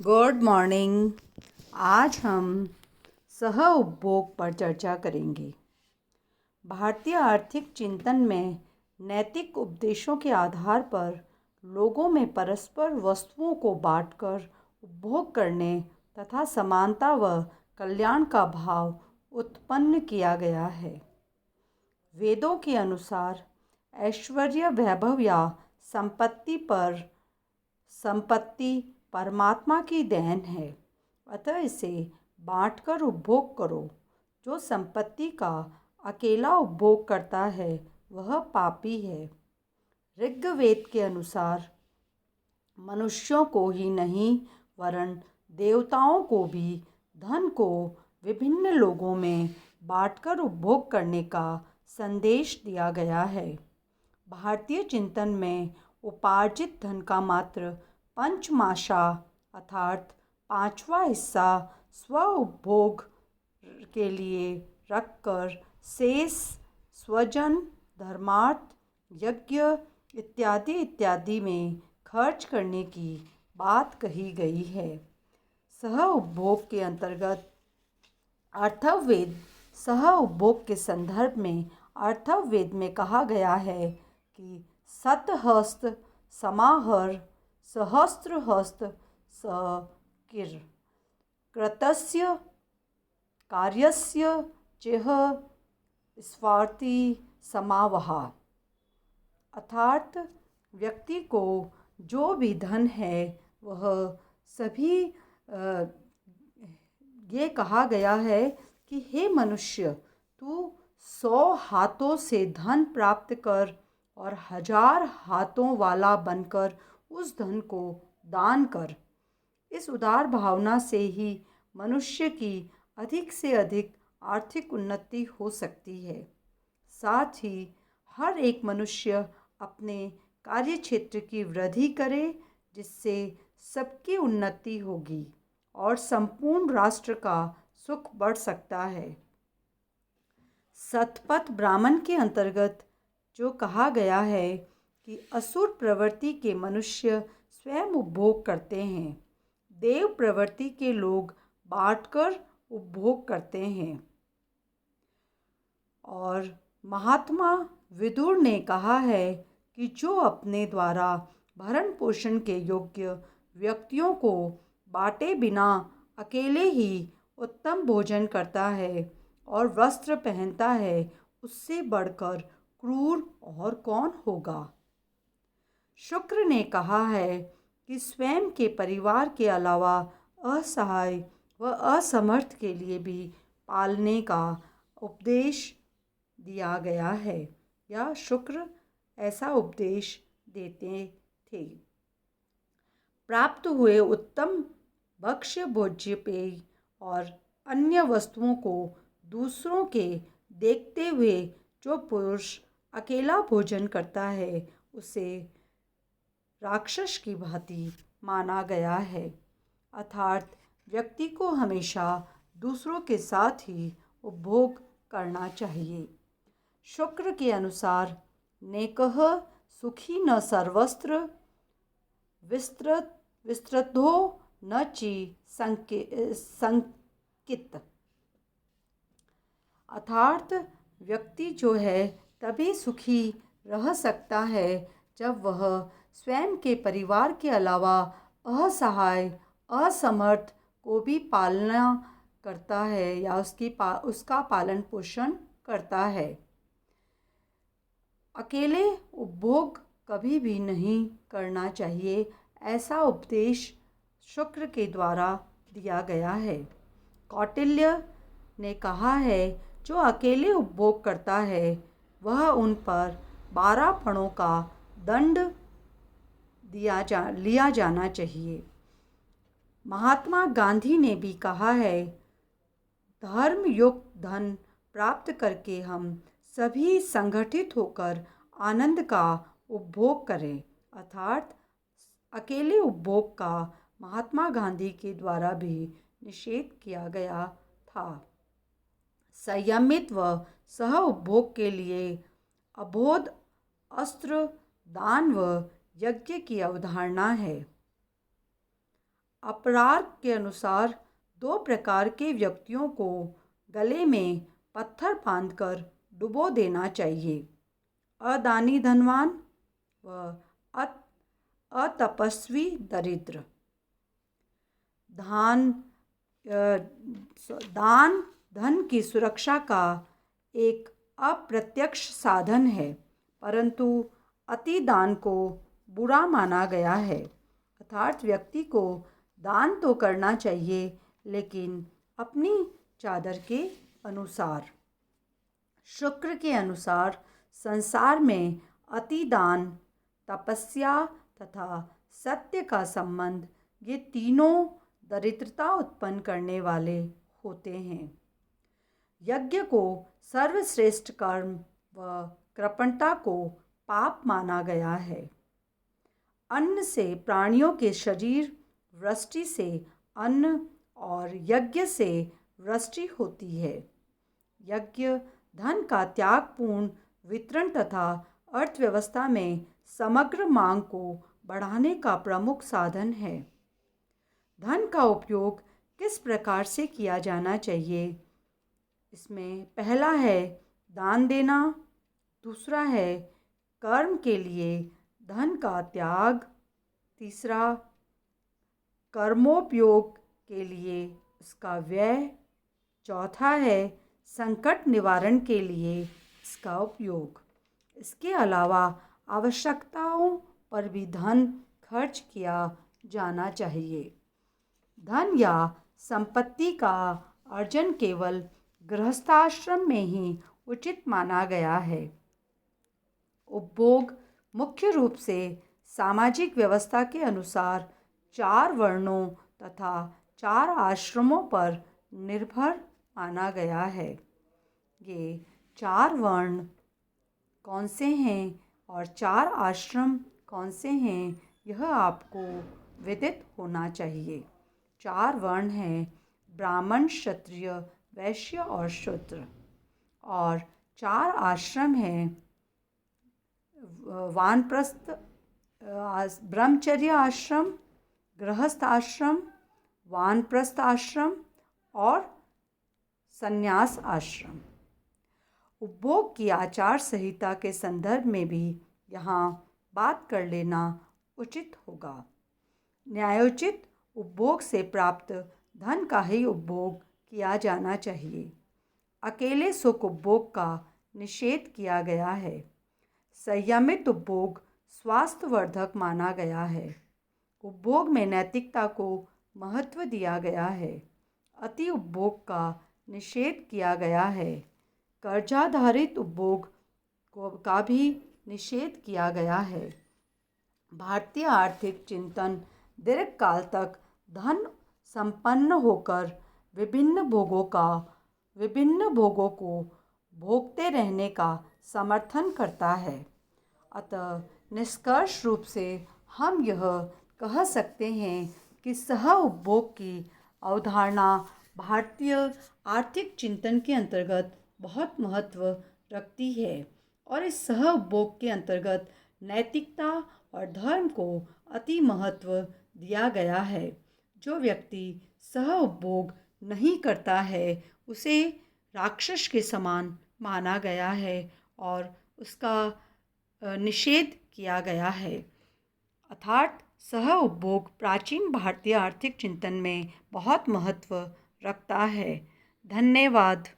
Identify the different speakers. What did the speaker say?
Speaker 1: Good morning. आज हम सह उपभोग पर चर्चा करेंगे। भारतीय आर्थिक चिंतन में नैतिक उपदेशों के आधार पर लोगों में परस्पर वस्तुओं को बांटकर उपभोग करने तथा समानता व कल्याण का भाव उत्पन्न किया गया है। वेदों के अनुसार ऐश्वर्य, वैभव या संपत्ति परमात्मा की देन है, अतः इसे बांटकर उपभोग करो। जो संपत्ति का अकेला उपभोग करता है वह पापी है। ऋग्वेद के अनुसार मनुष्यों को ही नहीं वरन देवताओं को भी धन को विभिन्न लोगों में बांटकर उपभोग करने का संदेश दिया गया है। भारतीय चिंतन में उपार्जित धन का मात्र पंचमाशा अर्थात पांचवा हिस्सा स्व उपभोग के लिए रखकर शेष स्वजन, धर्मार्थ, यज्ञ इत्यादि इत्यादि में खर्च करने की बात कही गई है। सह उपभोग के अंतर्गत अथर्ववेद सह उपभोग के संदर्भ में अथर्ववेद में कहा गया है कि सतहस्त समाहर सहस्त्रहस्त सकिर कृतस्य कार्यस्य चेह स्वार्थी समावहा। अर्थात व्यक्ति को जो भी धन है वह सभी ये कहा गया है कि हे मनुष्य, तू 100 हाथों से धन प्राप्त कर और 1000 हाथों वाला बनकर उस धन को दान कर। इस उदार भावना से ही मनुष्य की अधिक से अधिक आर्थिक उन्नति हो सकती है। साथ ही हर एक मनुष्य अपने कार्य क्षेत्र की वृद्धि करे, जिससे सबकी उन्नति होगी और संपूर्ण राष्ट्र का सुख बढ़ सकता है। शतपथ ब्राह्मण के अंतर्गत जो कहा गया है कि असुर प्रवृत्ति के मनुष्य स्वयं उपभोग करते हैं, देव प्रवृत्ति के लोग बांटकर उपभोग करते हैं। और महात्मा विदुर ने कहा है कि जो अपने द्वारा भरण पोषण के योग्य व्यक्तियों को बांटे बिना अकेले ही उत्तम भोजन करता है और वस्त्र पहनता है, उससे बढ़कर क्रूर और कौन होगा। शुक्र ने कहा है कि स्वयं के परिवार के अलावा असहाय व असमर्थ के लिए भी पालने का उपदेश दिया गया है, या शुक्र ऐसा उपदेश देते थे। प्राप्त हुए उत्तम भक्ष्य, भोज्य, पेय और अन्य वस्तुओं को दूसरों के देखते हुए जो पुरुष अकेला भोजन करता है उसे राक्षस की भांति माना गया है। अर्थात व्यक्ति को हमेशा दूसरों के साथ ही उपभोग करना चाहिए। शुक्र के अनुसार नेकः सुखी न सर्वत्र विस्तृतो न ची संकित। अर्थात व्यक्ति जो है तभी सुखी रह सकता है जब वह स्वयं के परिवार के अलावा असहाय, असमर्थ को भी पालना करता है या उसका पालन पोषण करता है। अकेले उपभोग कभी भी नहीं करना चाहिए, ऐसा उपदेश शुक्र के द्वारा दिया गया है। कौटिल्य ने कहा है, जो अकेले उपभोग करता है वह उन पर 12 फणों का दंड लिया जाना चाहिए। महात्मा गांधी ने भी कहा है, धर्मयुक्त धन प्राप्त करके हम सभी संगठित होकर आनंद का उपभोग करें। अर्थात अकेले उपभोग का महात्मा गांधी के द्वारा भी निषेध किया गया था। संयमित व सह उपभोग के लिए अबोध, अस्त्र, दान व यज्ञ की अवधारणा है। अपरार के अनुसार 2 प्रकार के व्यक्तियों को गले में पत्थर बांधकर डुबो देना चाहिए, अदानी धनवान व अतपस्वी दरिद्र। दान धन की सुरक्षा का एक अप्रत्यक्ष साधन है, परंतु अति दान को बुरा माना गया है। अर्थात व्यक्ति को दान तो करना चाहिए, लेकिन अपनी चादर के अनुसार। शुक्र के अनुसार संसार में अति दान, तपस्या तथा सत्य का संबंध, ये तीनों दरिद्रता उत्पन्न करने वाले होते हैं। यज्ञ को सर्वश्रेष्ठ कर्म व कृपणता को पाप माना गया है। अन्न से प्राणियों के शरीर, वृष्टि से अन्न और यज्ञ से वृष्टि होती है। यज्ञ धन का त्यागपूर्ण वितरण तथा अर्थव्यवस्था में समग्र मांग को बढ़ाने का प्रमुख साधन है। धन का उपयोग किस प्रकार से किया जाना चाहिए? इसमें पहला है दान देना, दूसरा है कर्म के लिए धन का त्याग, तीसरा कर्मोपयोग के लिए इसका व्यय, चौथा है संकट निवारण के लिए इसका उपयोग। इसके अलावा आवश्यकताओं पर भी धन खर्च किया जाना चाहिए। धन या संपत्ति का अर्जन केवल गृहस्थाश्रम में ही उचित माना गया है। उपभोग मुख्य रूप से सामाजिक व्यवस्था के अनुसार 4 वर्णों तथा 4 आश्रमों पर निर्भर माना गया है। ये 4 वर्ण कौन से हैं और 4 आश्रम कौन से हैं, यह आपको विदित होना चाहिए। 4 वर्ण हैं ब्राह्मण, क्षत्रिय, वैश्य और शूद्र, और 4 आश्रम हैं वानप्रस्थ, ब्रह्मचर्य आश्रम, गृहस्थ आश्रम, वानप्रस्थ आश्रम और संन्यास आश्रम। उपभोग की आचार संहिता के संदर्भ में भी यहाँ बात कर लेना उचित होगा। न्यायोचित उपभोग से प्राप्त धन का ही उपभोग किया जाना चाहिए। अकेले सुख उपभोग का निषेध किया गया है। संयमित उपभोग स्वास्थ्यवर्धक माना गया है। उपभोग में नैतिकता को महत्व दिया गया है। अति उपभोग का निषेध किया गया है। कर्जाधारित उपभोग का भी निषेध किया गया है। भारतीय आर्थिक चिंतन दीर्घकाल तक धन संपन्न होकर विभिन्न भोगों को भोगते रहने का समर्थन करता है। अतः निष्कर्ष रूप से हम यह कह सकते हैं कि सह उपभोग की अवधारणा भारतीय आर्थिक चिंतन के अंतर्गत बहुत महत्व रखती है, और इस सह उपभोग के अंतर्गत नैतिकता और धर्म को अति महत्व दिया गया है। जो व्यक्ति सह उपभोग नहीं करता है उसे राक्षस के समान माना गया है और उसका निषेध किया गया है। अर्थात सह उपभोग प्राचीन भारतीय आर्थिक चिंतन में बहुत महत्व रखता है। धन्यवाद।